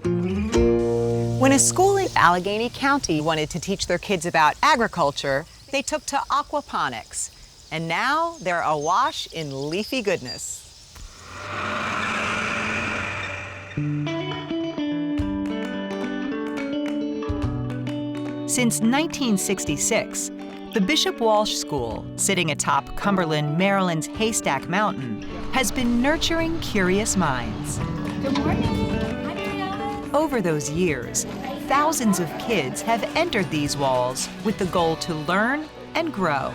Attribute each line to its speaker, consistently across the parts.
Speaker 1: When a school in Allegheny County wanted to teach their kids about agriculture, they took to aquaponics. And now they're awash in leafy goodness. Since 1966, the Bishop Walsh School, sitting atop Cumberland, Maryland's Haystack Mountain, has been nurturing curious minds.
Speaker 2: Good morning. Hi, Maria.
Speaker 1: Over those years, thousands of kids have entered these walls with the goal to learn and grow.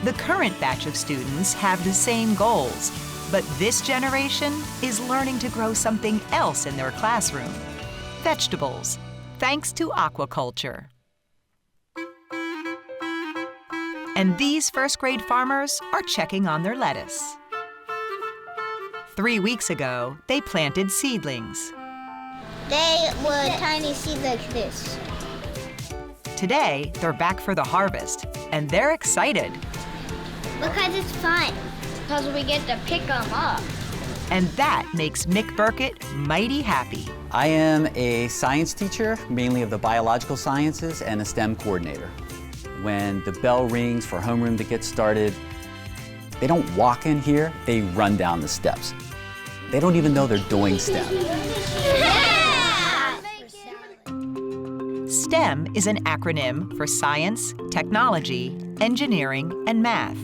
Speaker 1: The current batch of students have the same goals, but this generation is learning to grow something else in their classroom: vegetables, thanks to aquaculture. And these first-grade farmers are checking on their lettuce. 3 weeks ago, they planted seedlings.
Speaker 3: They were tiny seeds like this.
Speaker 1: Today, they're back for the harvest, and they're excited.
Speaker 3: Because it's fun. Because we get to pick them up.
Speaker 1: And that makes Mick Burkett mighty happy.
Speaker 4: I am a science teacher, mainly of the biological sciences, and a STEM coordinator. When the bell rings for homeroom to get started, they don't walk in here, they run down the steps. They don't even know they're doing STEM.
Speaker 3: Yeah!
Speaker 1: STEM is an acronym for science, technology, engineering, and math.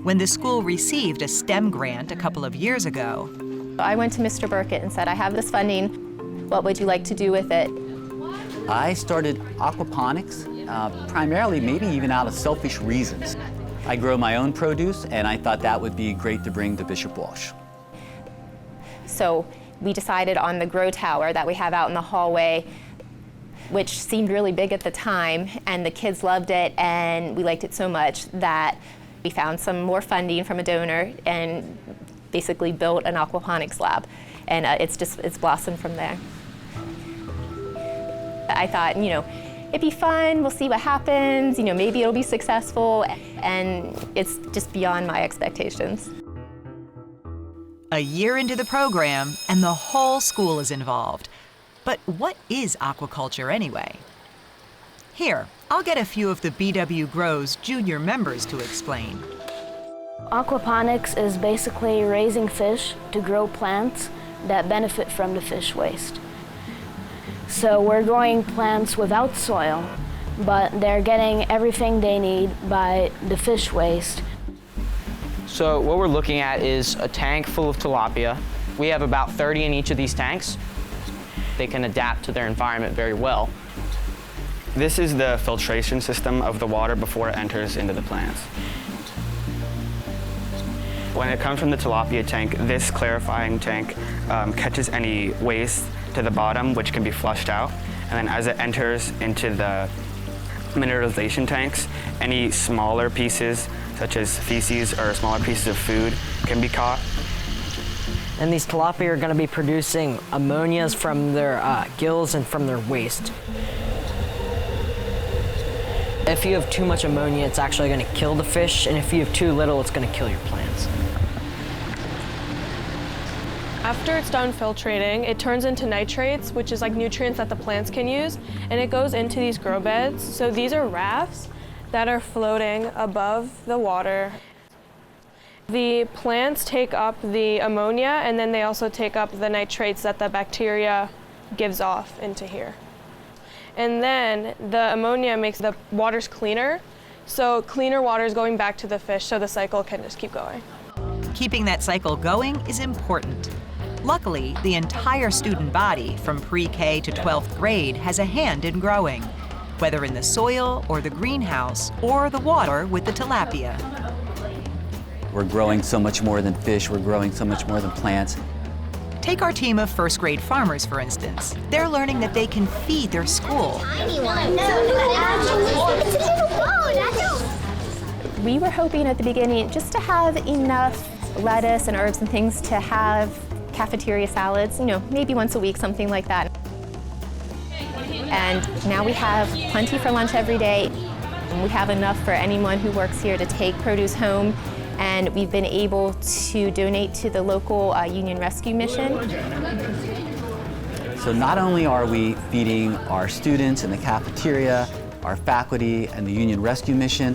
Speaker 1: When the school received a STEM grant a couple of years ago,
Speaker 5: I went to Mr. Burkett and said, I have this funding. What would you like to do with it?
Speaker 4: I started aquaponics, primarily maybe even out of selfish reasons. I grow my own produce, and I thought that would be great to bring to Bishop Walsh.
Speaker 5: So we decided on the grow tower that we have out in the hallway, which seemed really big at the time, and the kids loved it, and we liked it so much that we found some more funding from a donor and basically built an aquaponics lab, and it's blossomed from there. I thought, it'd be fun, we'll see what happens, maybe it'll be successful, and it's just beyond my expectations.
Speaker 1: a year into the program, and the whole school is involved. But what is aquaculture anyway? Here, I'll get a few of the BW Grow's junior members to explain.
Speaker 2: Aquaponics is basically raising fish to grow plants that benefit from the fish waste. So we're growing plants without soil, but they're getting everything they need by the fish waste.
Speaker 6: So what we're looking at is a tank full of tilapia. We have about 30 in each of these tanks. They can adapt to their environment very well.
Speaker 7: This is the filtration system of the water before it enters into the plants. When it comes from the tilapia tank, this clarifying tank catches any waste to the bottom, which can be flushed out. And then as it enters into the mineralization tanks, any smaller pieces, such as feces or smaller pieces of food, can be caught.
Speaker 8: And these tilapia are going to be producing ammonias from their gills and from their waste. If you have too much ammonia, it's actually going to kill the fish, and if you have too little, it's going to kill your plants.
Speaker 9: After it's done filtrating, it turns into nitrates, which is like nutrients that the plants can use, and it goes into these grow beds. So these are rafts that are floating above the water. The plants take up the ammonia, and then they also take up the nitrates that the bacteria gives off into here. And then the ammonia makes the waters cleaner, so cleaner water is going back to the fish, so the cycle can just keep going.
Speaker 1: Keeping that cycle going is important. Luckily, the entire student body from pre-K to 12th grade has a hand in growing, whether in the soil or the greenhouse or the water with the tilapia.
Speaker 4: We're growing so much more than fish, we're growing so much more than plants.
Speaker 1: Take our team of first grade farmers, for instance. They're learning that they can feed their school.
Speaker 5: We were hoping at the beginning just to have enough lettuce and herbs and things to have cafeteria salads, maybe once a week, something like that. And now we have plenty for lunch every day. We have enough for anyone who works here to take produce home. And we've been able to donate to the local Union Rescue Mission.
Speaker 4: So not only are we feeding our students in the cafeteria, our faculty, and the Union Rescue Mission,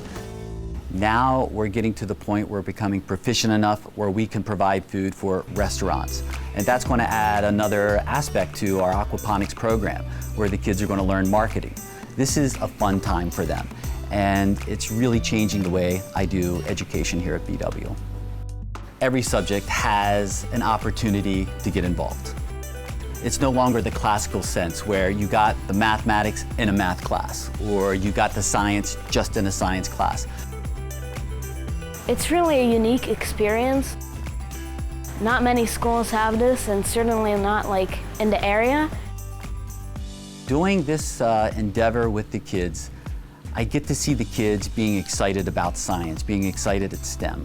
Speaker 4: now we're getting to the point where we're becoming proficient enough where we can provide food for restaurants. And that's going to add another aspect to our aquaponics program, where the kids are going to learn marketing. This is a fun time for them, and it's really changing the way I do education here at BW. Every subject has an opportunity to get involved. It's no longer the classical sense where you got the mathematics in a math class, or you got the science just in a science class.
Speaker 2: It's really a unique experience. Not many schools have this, and certainly not like in the area.
Speaker 4: Doing this endeavor with the kids, I get to see the kids being excited about science, being excited at STEM.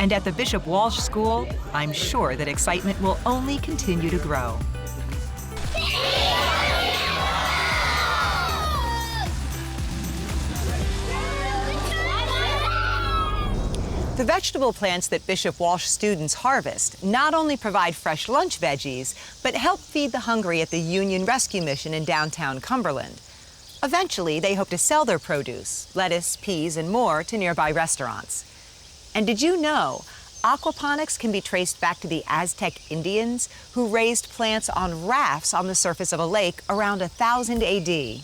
Speaker 1: And at the Bishop Walsh School, I'm sure that excitement will only continue to grow. The vegetable plants that Bishop Walsh students harvest not only provide fresh lunch veggies, but help feed the hungry at the Union Rescue Mission in downtown Cumberland. Eventually, they hope to sell their produce, lettuce, peas, and more to nearby restaurants. And did you know aquaponics can be traced back to the Aztec Indians who raised plants on rafts on the surface of a lake around 1000 AD?